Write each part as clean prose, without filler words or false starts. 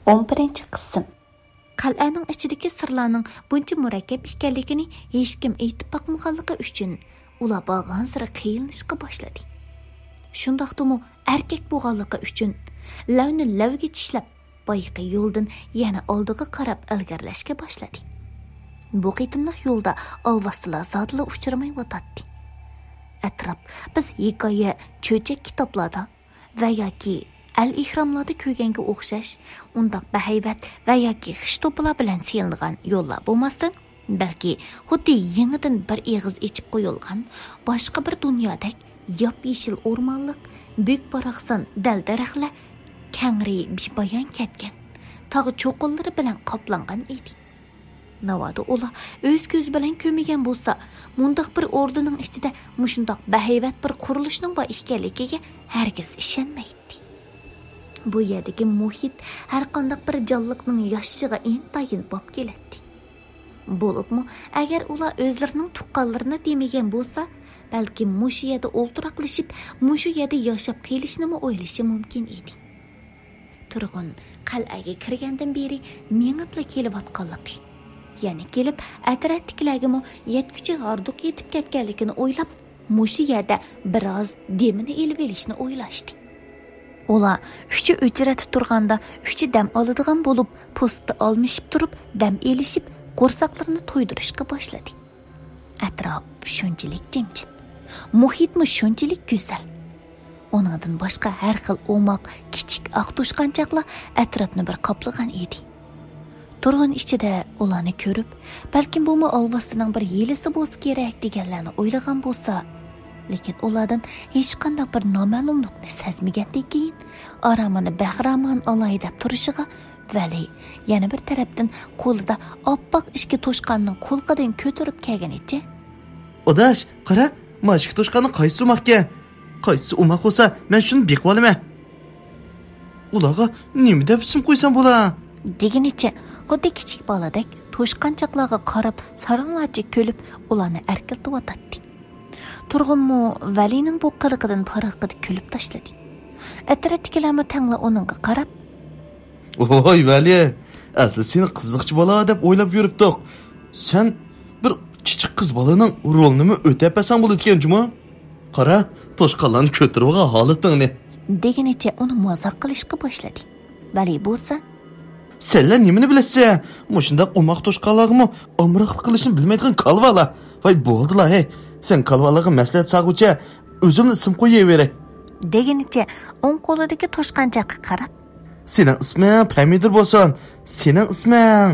11 qism. Qal'aning ichidagi sirlarning buncha murakkab ekanligini hech kim aytib boqmaganligi uchun ular borgan sira qiyinlashga boshladi. Shundaqdimi erkak bo'lganligi uchun lavni lavga tishlab boyiqi yo'ldan yana oldiga qarab ilgarilashga boshladi. Bu qitimliq yo'lda olvastılar zotlar uchramay o'tadi. Atrof biz hikoya, cho'chak kitoblarda va yoki al-ihromlarda ko'rganga o'xshash undaq bahaybat va yoki xishto'plar bilan selingan yo'llar bo'lmasdan, balki xuddi yangidan bir eg'iz ichib qo'yilgan boshqa bir dunyodek yop-yeshil o'rmonliq, buyuk baraqsan dal-daraxtlar, kangri bepoyon ketgan, tog' cho'qinlari bilan qoplangan edi. Navoda ular o'z ko'z bilan ko'rmagan bo'lsa, mundaq bir o'rdining ichida mushundoq bahaybat bir qurilishning bor ekanligiga hargiz ishonmaydi. Bu yerdagi muhit har qanday bir jonliqning yashashiga intayin bo'lib keladi. Bo'libmi, agar ular o'zlarining tuqqanlarini demagan bo'lsa, balki mushu yerda o'ltiraqlashib, mushu yerda yashab qilishni o'ylashi mumkin edi. Turg'un qal'aga kirgandan beri mengibla kelayotganligi, ya'ni kelib atrofdagilarga yetguchi harduq yetib ketganligini o'ylab, mushu yerda biroz demini elib olishni o'ylashdi. Ular uchi o'chirati turganda uchi dam oladigan bo'lib, postda olmishib turib, dam elishib, qo'rsaqlarini to'ydirishga boshladi. Atrof shunchalik jimjit, muhitmi shunchalik go'zal. Ondan boshqa har xil o'moq, kichik oq to'shqanchaqlar atrofni bir qoplagan edi. Turg'un ichida ularni ko'rib, balkim bu olvasning bir yelisi bo'lsa kerak deganlarni o'ylagan bo'lsa, lekin ulardan hech qanday bir noma'lumlikni sezmagandan keyin aramini bahramon olay deb turishiga vali yana bir tarafdan qo'lida oppoq ishki to'shqanning qo'lqidan ko'tarib kelganicha, "Odash, qara, mana shu to'shqanni qaysi umoqga? Qaysi umoq bo'lsa, men shuni beqib olaman. Ularga nima deb ism qo'ysam bo'lar?" deganicha, xuddi kichik boladek to'shqanchaqlarga qarab saranglarcha kulib, ularni erkiltib o'tadi. Turg'unmu Valining bu qiliqidan faraqida kulib tashladi. Atrofdagilarmi tangla uningga qarab, "Voy Vali, asli seni qiziqchi bola deb o'ylab yuribdik. Sen bir kichik qiz bolaning rolini o'tapasan bo'ladi ekan-juma. Qara, to'shqanlarni ko'tarib olgan holatingni." deganicha uni mazoq qilishga boshladi. Vali bo'lsa, "Senlar nimani bilasan? Mushundaq umoq to'shqanlarga omroqlik qilishni bilmaydigan kalvalar. Voy bo'ldilar, hey. Sen kalvalarga maslahat sag'ucha, o'zimni ism qo'yaveray." deganicha o'ng qo'lidagi to'shqanchaqqa qarab, "Sening isming Pomidor bo'lsin, sening isming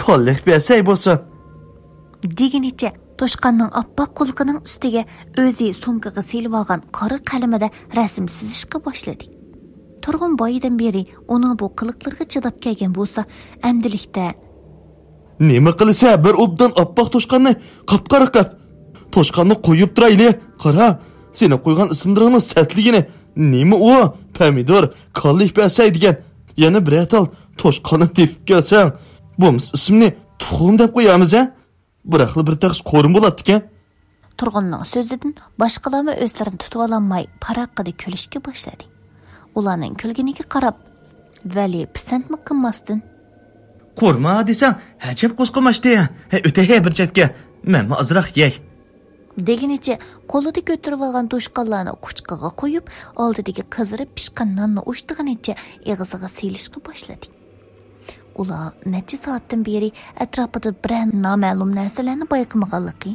Kollek Besay bo'lsin." deganicha to'shqanning oppoq qo'lqining ustiga o'zi sumkaga silib olgan qora qalamida rasm chizishga boshladi. Turg'un boyidan beri uning bu qiliqlarga chidab kelgan bo'lsa, amdilikda "Nima qilsa, bir obdan oppoq to'shqanni qop-qora qilib, to'shqanni qo'yib turayli. Qara, seni qo'ygan ismlaringning satligini. Nima u? Pomidor, Kollek Besay degan. Yana bir atal to'shqanni tepib kelsang, bu ismni tuxum deb qo'yamiz, a? Biroqli bir taqis qo'rin bo'ladi ekan." Turg'unning so'zidan boshqalarni o'zlarini tutib ololmay paraqida kulishga boshladi. Ularning kulganiga qarab, Vali pisandmi qilmasdan, "Qo'rma desang, hajab qo'zqamashdi. O'tay bir chatga. Men azroq yey." deganicha qo'lida ko'tarib olgan to'shqanlarni quchqiga qo'yib, oldidagi qizarib pishgan nonni o'shtig'anicha eg'iziga silishga boshladi. Ular necha soatdan beri atrofida bir noma'lum narsalarni bayqamaganligi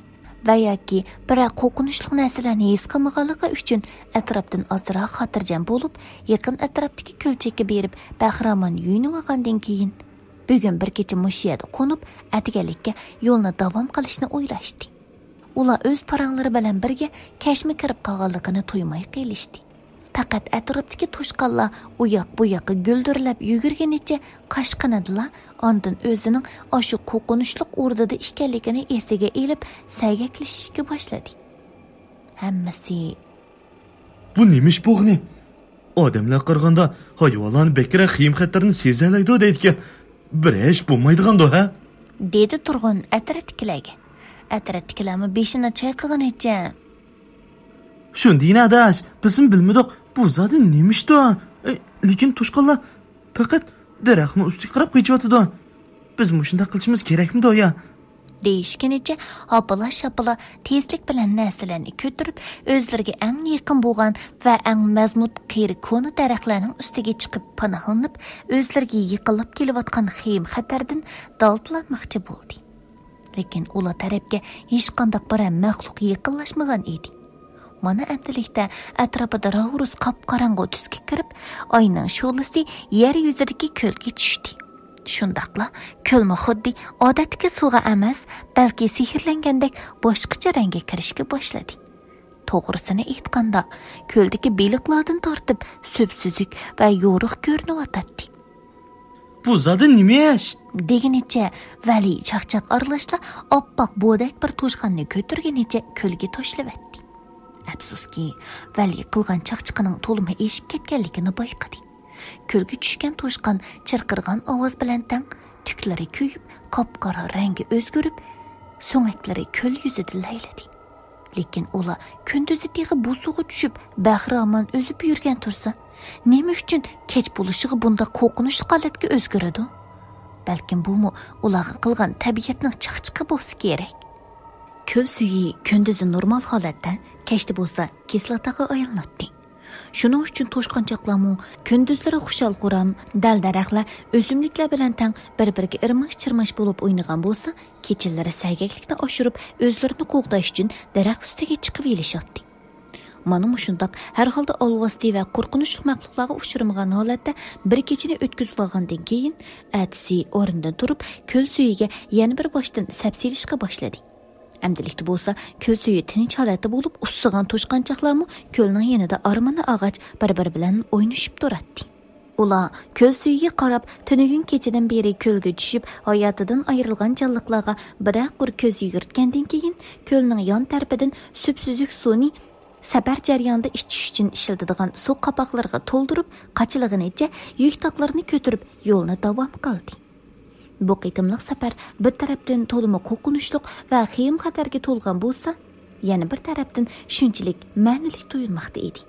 va yoki bir qo'rqinchli narsalarni his qilmaganligi uchun atrofdan ozroq xotirjam bo'lib, yaqin atrofdagi ko'lchakka berib bahramon yuyinib olgandan keyin bugun bir kecha mushiyada qo'nib, atganlikka yo'lni davom qilishni o'ylashdi. Ular o'z paranglari bilan birga kashma kirib qolganligini to'ymay qilishdi. Faqat atrofdagi to'shqanlar u yoq bu yoqqa guldirlab yugurganicha qashqanadilar, ondan o'zining oshu qo'rqinchli o'rdida ekanligini esiga elib saygaklashishga boshladi. Hammasi "Bu nemish bo'g'ni? Odamlar qirg'anda hayvonlarni bekra xiyim xatlarini sezalaydi deydigan. Bir ish bo'lmaydigan-da, ha?" dedi Turg'un atrofdagilarga. Atrofdagilarmi beshini chayqaganicha, "Shundayna adash, bizim bilmadik. Bu zodi nemishdi? Lekin to'shqanlar faqat daraxtning ustiga qarab qechyotdi. Biz shunday qilishimiz kerakmi doya? Deyishganicha hopila-shapila tezlik bilan narsalarni ko'tarib, o'zlariga eng yaqin bo'lgan va eng mazmut qiyri ko'na daraxtlarning ustiga chiqib panohlanib, o'zlariga yiqilib kelayotgan xim xatardan daldlanmoqchi bo'ldi. Lekin ular tarafga hech qanday bir maxluq yaqinlashmagan edi. Mana amdilikda atrofida ravurus qop-qorong'u tusga kirib, oyning sho'lisi yer yuzidagi ko'lga tushdi. Shundaqla ko'lma xuddi odatdagi suvga emas, balki sehrlangandek boshqacha rangga kirishga boshladi. To'g'risini aytganda, ko'ldagi baliqlardan tortib so'psuzlik va yo'riq ko'rinayotdi. Bu zodi nima ish? Deganicha Vali chaqchaq aralashla oppoq bo'dak bir to'shqanni ko'targanicha ko'lga tashlavatdi. Afsuski, Vali qilgan chaqchiqining to'limi eshib ketganligini bayqadi. Ko'lga tushgan to'shqan chirqirgan ovoz bilan tang tuklari kuyib, qop-qora rangi o'zgarib, so'ngaklari ko'l yuzida layladi. Lekin ular kunduzi tig'i bu suvga tushib, bahramon o'zib yurgan tursa, nima uchun kech bo'lishiga bunda qo'rqinchli holatga o'zgaradi? Balkim bu ularga qilgan tabiatning chaqchiqi bo'lsa kerak. Ko'l suvi kunduzi normal holatda, kechda bo'lsa kislotaga aylanadi. Shuning uchun to'shqanchoqlarmi kunduzlari xushal-xuram, dal-daraxtlar, o'simliklar bilan tang bir-biriga irmash-chirmash bo'lib o'ynagan bo'lsa, kechalari saygaklikni oshirib, o'zlarini qo'g'dash uchun daraxt ustiga chiqib elishadi. Mana shundoq har holda olvosli va qo'rqinchli maxluqlarga uchramagan holatda bir kechani o'tkazib olgandan keyin atisi o'rnidan turib, ko'l suyiga yana bir boshdan sapsilishga boshladi. Amdilikda bo'lsa, ko'l suyi tinch holatda bo'lib, ussigan to'shqanchoqlarmi ko'lning yanida armana og'ach bir-biri bilan o'ynashib turadi. Ular ko'l suyiga qarab, tunugun kechadan beri ko'lga tushib, hayotidan ayrilgan jonliqlarga biroq bir ko'z yugurtgandan keyin ko'lning yon tarafidan so'psuzlik suvni safar jarayonida ichish uchun ishlatadigan suv qapoqlariga to'ldirib, qachilig'icha yuk taqlarini ko'tarib yo'lni davom qildi. Bu qitimliq safar bir tarafdan to'limi qo'rqinchliq va xiyim xatarga to'lgan bo'lsa, yana bir tarafdan shunchalik ma'nili tuyulmoqda edi.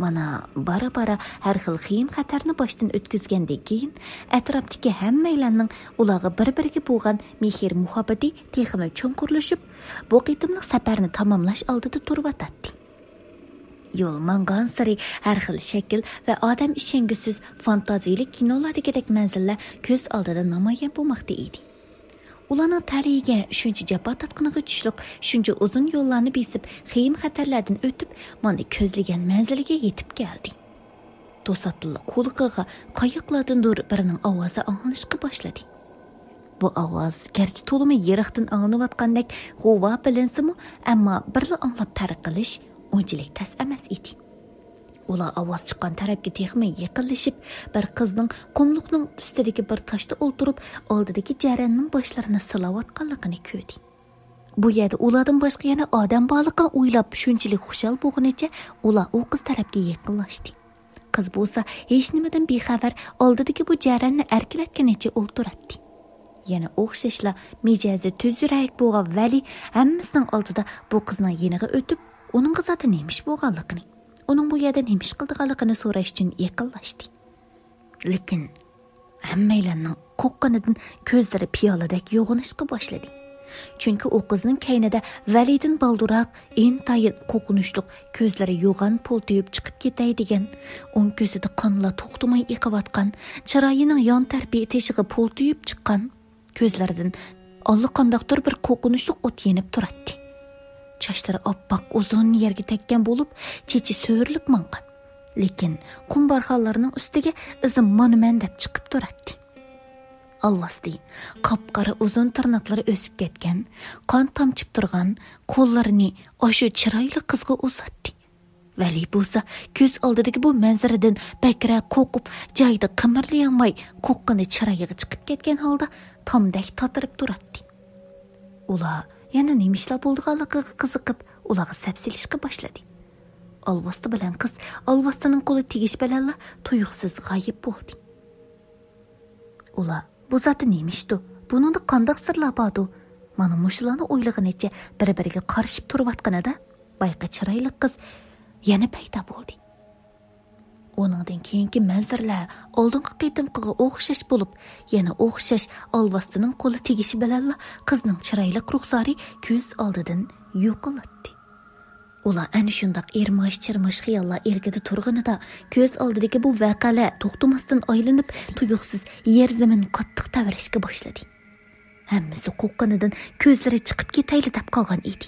Mana bara-bara har xil xiyim xatarni boshdan o'tkazgandan keyin atrofdagi hammalarning ularga bir-biriga bo'lgan mehr muhabbati texmi cho'nqurlashib, bu qitimliq safarni tamomlash oldida turib-atdi. Yo'l mangan sari har xil shakl va odam ishengisiz fantaziyali kinolardagidek manzillar ko'z oldida namoyon bo'lmoqda edi. Ularning tarixiga shuncha jafo tatqiniga tushliq, shuncha uzun yo'llarni besib, xiyim xatarlardan o'tib, mana ko'zlagan manziliga yetib keldi. To'satli qo'liqiga qayiqlardandir birining ovozi anglashga boshladi. Bu ovoz garchi to'limi yiroqdan anglanayotgandek g'uva bilinsimi, ammo birla anglab farq qilish unchalik tas emas edi. Ular ovoz chiqqan tarafga texmi yaqinlashib, bir qizning qumluqning ustidagi bir toshda o'ltirib, oldidagi jaranning boshlarini silayotganligini ko'rdi. Bu yerda ulardan boshqa yana odam borligini o'ylab shunchalik xushal bo'lganicha, ular u qiz tarafga yaqinlashdi. Qiz bo'lsa hech nimadan bexabar oldidagi bu jaranni erkilatganicha o'ltiradi. Yana o'xshashla mijozi tuzrak bo'lgan Vali hammasining oldida bu qizning yeniga o'tib, uning qizati nemish bo'lganligini, uning bu yerda nemish qildiganligini so'rash uchun yaqinlashdi. Lekin hammalarning qo'qqanidan ko'zlari piyoladek yo'g'inishga boshladi. Chunki u qizning kaynida Validan balduroq intayin qo'rqinchli ko'zlari yo'g'an poltiyib chiqib ketay degan, o'ng ko'zida qonlar to'xtamay eqiyotgan, chiroyining yon tarbi teshig'i poltiyib chiqqan, ko'zlaridan allaqandoqdir bir qo'rqinchli o't yenib turadi. Chachlari oppoq uzun yerga tekkan bo'lib, chechi so'rilib mangan. Lekin qum barxanlarining ustiga izi monument deb chiqib turadi. Alvasti qop-qora uzun tirnoqlari o'sib ketgan, qon tomchib turgan qo'llarini o'sha chiroyli qizga uzatdi. Vali bo'lsa ko'z oldidagi bu manzaradan bakra qo'rqib, joyida qimirlayolmay, qo'qqini chiroyiga chiqib ketgan holda tomdak totirib turadi. Ular yana nemishlar bo'lganligiga qiziqib, ularga sapsilishga boshladi. Alvasti bilan qiz Alvastining qo'li tegish bilan tuyuqsiz g'oyib bo'ldi. Ular bu zoti nemishdi? Buningda qanday sirlar bordi? Mana mushularni o'ylaganicha bir-biriga qarshib turayotganida, bayqa chiroyli qiz yana paydo bo'ldi. Onundan keyinki manzarlar oldingi qitimqiga o'xshash bo'lib, yana o'xshash Alvastıning qo'li tegishi bilan qizning chiroyli ruxsari ko'z oldidan yo'qoldi. Ular ana shundoq ermash-chirmash xiyollar ilgida turganida ko'z oldidagi bu voqealar to'xtamasdan aylanib, tuyuqsiz yer zamin qattiq tavrashga boshladi. Hammasi qo'qqanidan ko'zlari chiqib ketayli deb qolgan edi.